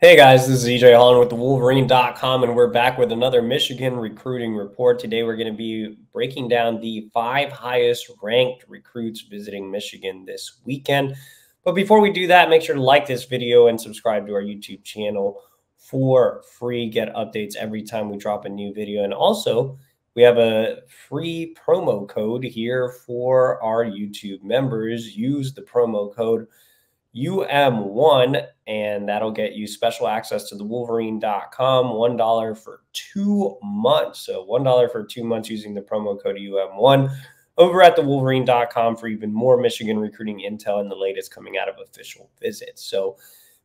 Hey guys, this is EJ Holland with the Wolverine.com, and we're back with another Michigan recruiting report. Today we're going to be breaking down the 5 highest ranked recruits visiting Michigan this weekend. But before we do that, make sure to like this video and subscribe to our YouTube channel for free. Get updates every time we drop a new video. And also, we have a free promo code here for our YouTube members. Use the promo code UM1, and that'll get you special access to the Wolverine.com, $1 for 2 months. So $1 for 2 months using the promo code UM1 over at the Wolverine.com for even more Michigan recruiting intel and the latest coming out of official visits. So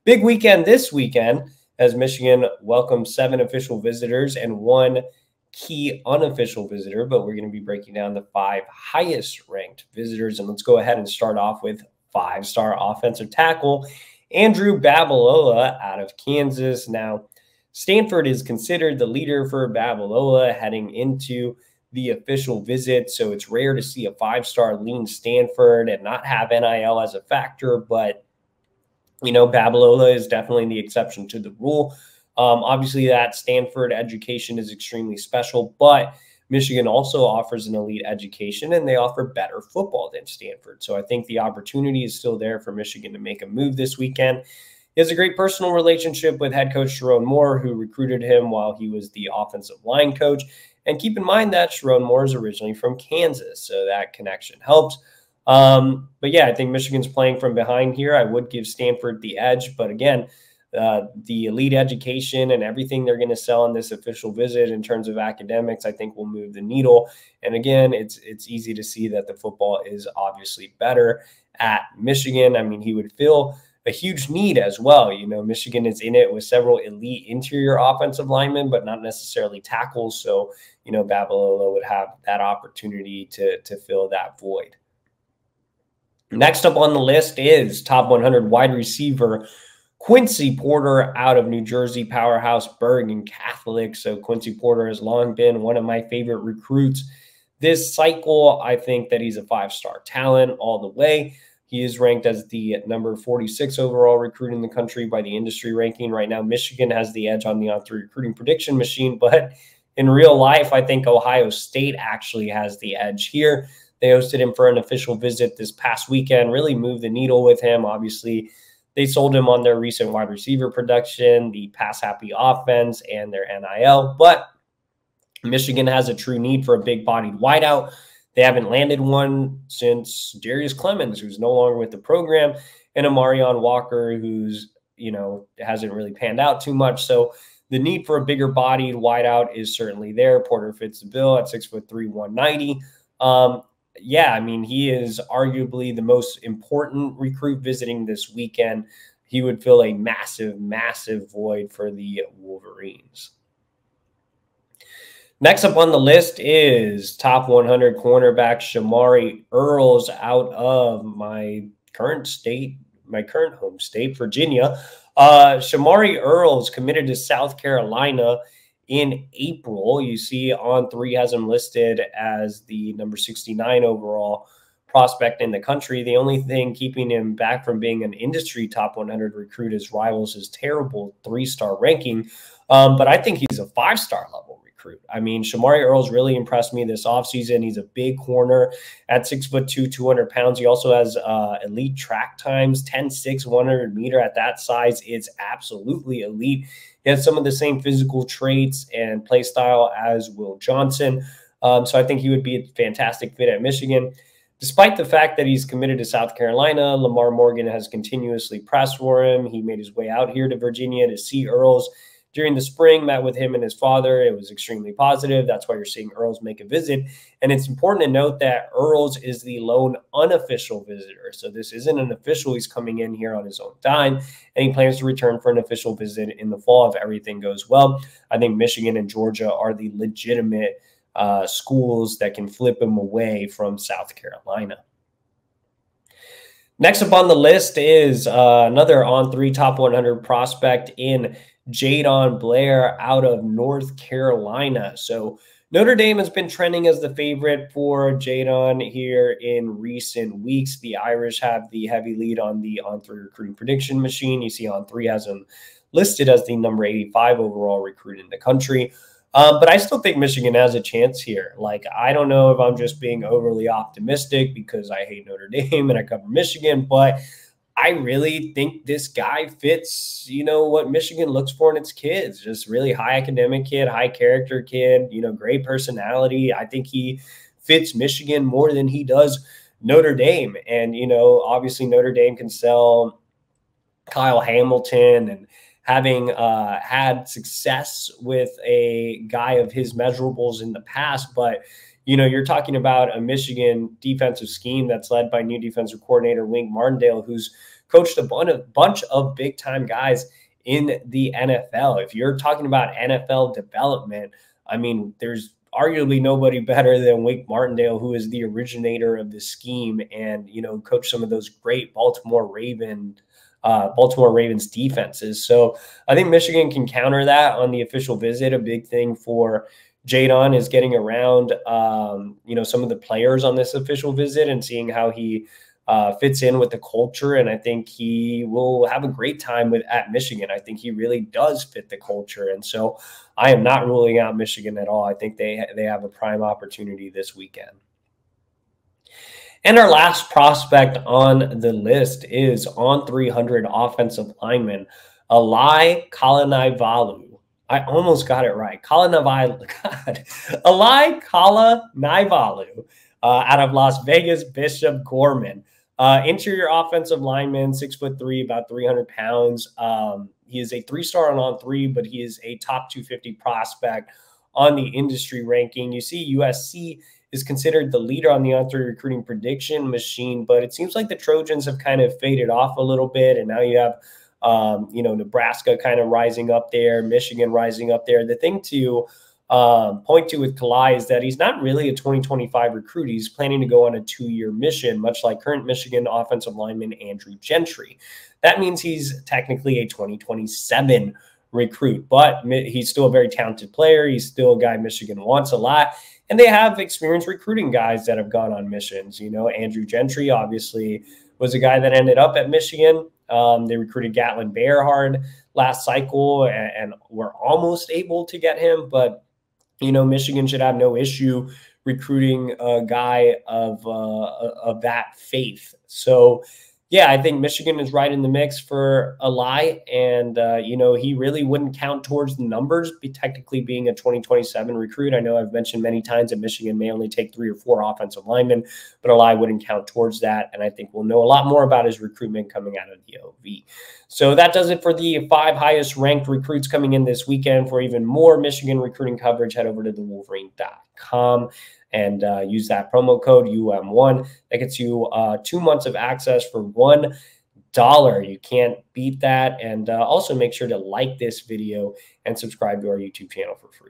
big weekend this weekend as Michigan welcomes 7 official visitors and 1 key unofficial visitor, but we're going to be breaking down the 5 highest ranked visitors. And let's go ahead and start off with 5-star offensive tackle Andrew Babalola out of Kansas. Now, Stanford is considered the leader for Babalola heading into the official visit, so it's rare to see a 5-star lean Stanford and not have NIL as a factor, but, you know, Babalola is definitely the exception to the rule. Obviously, that Stanford education is extremely special, but Michigan also offers an elite education, and they offer better football than Stanford. So I think the opportunity is still there for Michigan to make a move this weekend. He has a great personal relationship with head coach Sharon Moore, who recruited him while he was the offensive line coach. And keep in mind that Sharon Moore is originally from Kansas, so that connection helps. But yeah, I think Michigan's playing from behind here. I would give Stanford the edge, but again, the elite education and everything they're going to sell in this official visit in terms of academics, I think will move the needle. And again, it's easy to see that the football is obviously better at Michigan. I mean, he would fill a huge need as well. You know, Michigan is in it with several elite interior offensive linemen, but not necessarily tackles. So, you know, Babalola would have that opportunity to fill that void. Next up on the list is top 100 wide receiver Quincy Porter out of New Jersey powerhouse Bergen Catholic. So Quincy Porter has long been one of my favorite recruits this cycle. I think that he's a 5-star talent all the way. He is ranked as the number 46 overall recruit in the country by the industry ranking. Right now, Michigan has the edge on the on-3 recruiting prediction machine, but in real life, I think Ohio State actually has the edge here. They hosted him for an official visit this past weekend, really moved the needle with him. Obviously, they sold him on their recent wide receiver production, the pass-happy offense, and their NIL. But Michigan has a true need for a big-bodied wideout. They haven't landed one since Darius Clemens, who's no longer with the program, and Amarion Walker, who's, you know, hasn't really panned out too much. So the need for a bigger-bodied wideout is certainly there. Porter fits the bill at 6'3", 190. Yeah, I mean, he is arguably the most important recruit visiting this weekend. He would fill a massive, massive void for the Wolverines. Next up on the list is top 100 cornerback Shamari Earls out of my current home state, Virginia. Shamari Earls committed to South Carolina in April. You see On3 has him listed as the number 69 overall prospect in the country. The only thing keeping him back from being an industry top 100 recruit is Rivals' terrible 3-star ranking. But I think he's a 5-star level recruit. I mean, Shamari Earls really impressed me this offseason. He's a big corner at 6'2", 200 pounds. He also has elite track times, 10.6, 100 meter at that size. It's absolutely elite. He has some of the same physical traits and play style as Will Johnson. So I think he would be a fantastic fit at Michigan. Despite the fact that he's committed to South Carolina, Lamar Morgan has continuously pressed for him. He made his way out here to Virginia to see Earls during the spring, met with him and his father. It was extremely positive. That's why you're seeing Earls make a visit. And it's important to note that Earls is the lone unofficial visitor. So this isn't an official. He's coming in here on his own dime, and he plans to return for an official visit in the fall if everything goes well. I think Michigan and Georgia are the legitimate schools that can flip him away from South Carolina. Next up on the list is another On3 top 100 prospect in Jadon Blair out of North Carolina. So Notre Dame has been trending as the favorite for Jadon here in recent weeks. The Irish have the heavy lead on the On3 recruiting prediction machine. You see On3 has him listed as the number 85 overall recruit in the country. But I still think Michigan has a chance here. Like, I don't know if I'm just being overly optimistic because I hate Notre Dame and I cover Michigan, but I really think this guy fits, what Michigan looks for in its kids. Just really high academic kid, high character kid, great personality. I think he fits Michigan more than he does Notre Dame. And, obviously Notre Dame can sell Kyle Hamilton, and having had success with a guy of his measurables in the past. But, you're talking about a Michigan defensive scheme that's led by new defensive coordinator Wink Martindale, who's coached a bunch of big-time guys in the NFL. If you're talking about NFL development, I mean, there's arguably nobody better than Wink Martindale, who is the originator of the scheme and, coached some of those great Baltimore Ravens defenses. So I think Michigan can counter that on the official visit. A big thing for Jadon is getting around, some of the players on this official visit and seeing how he fits in with the culture. And I think he will have a great time at Michigan. I think he really does fit the culture. And so I am not ruling out Michigan at all. I think they have a prime opportunity this weekend. And our last prospect on the list is on 300 offensive lineman, Alai Kalanaivalu. I almost got it right. Alai Kalanaivalu out of Las Vegas Bishop Gorman. Interior offensive lineman, 6'3", about 300 pounds. He is a 3-star on 3, but he is a top 250 prospect on the industry ranking. You see USC is considered the leader on the on-3 recruiting prediction machine, but it seems like the Trojans have kind of faded off a little bit, and now you have Nebraska kind of rising up there, Michigan rising up there. The thing to point to with Kalai is that he's not really a 2025 recruit. He's planning to go on a 2-year mission, much like current Michigan offensive lineman Andrew Gentry. That means he's technically a 2027 recruit, but he's still a very talented player. He's still a guy Michigan wants a lot. And they have experienced recruiting guys that have gone on missions. Andrew Gentry obviously was a guy that ended up at Michigan. They recruited Gatlin Bearhard last cycle and were almost able to get him. But, Michigan should have no issue recruiting a guy of that faith. So, yeah, I think Michigan is right in the mix for Alai, and, he really wouldn't count towards the numbers, technically being a 2027 recruit. I know I've mentioned many times that Michigan may only take 3 or 4 offensive linemen, but Alai wouldn't count towards that, and I think we'll know a lot more about his recruitment coming out of the OV. So that does it for the 5 highest ranked recruits coming in this weekend. For even more Michigan recruiting coverage, head over to thewolverine.com. and use that promo code UM1. That gets you 2 months of access for $1. You can't beat that. And also make sure to like this video and subscribe to our YouTube channel for free.